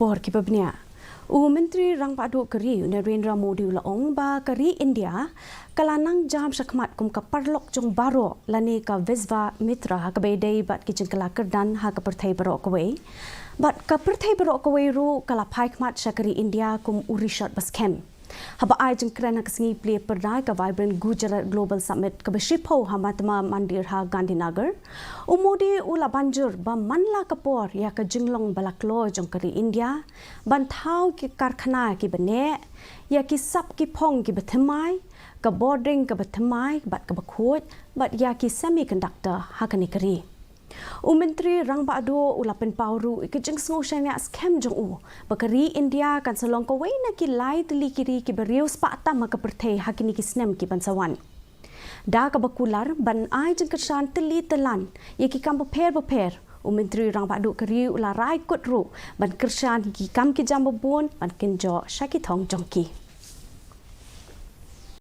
Por kibabnya. Myntri Rangbah keri Narendra Modi ulaong ba keri India kalanang jam sakmat kum kaparlok jong baro lani ka visva mitra ha kabedai bat kijeng kalakerdan ha kaperthai barok kawai bat kaperthai barok kawai ru kala paikmat sakari India kum urishat baskem haba ai jeng krana kasingi Plie Pyrda ka vibrant Gujarat Global Summit ka beshipo hamatma mandir ha Gandhinaga Modi ula banjur ba manla kapor ya ka jinglong balaklo jong kari India ban thau ki karkhana ki bane ya ki sap ki phong ki bathmai ka boarding ka bathmai bat ka bakhoj bat ya ki semiconductor ha kani kari Myntri Rangbah ula penpauru ikijeng sngosanya scam jong bakari India kan salong ko na ki lai tili kiri ki berius pakta maka perthai hakini ki snem ki bansawan da ka bakular ban ai jeng kersan tili telan ye ki kam beper Myntri Rangbah kari ula rai kut ru ban kersan ki kam ki jam babun ban kenjo syaki thong jongki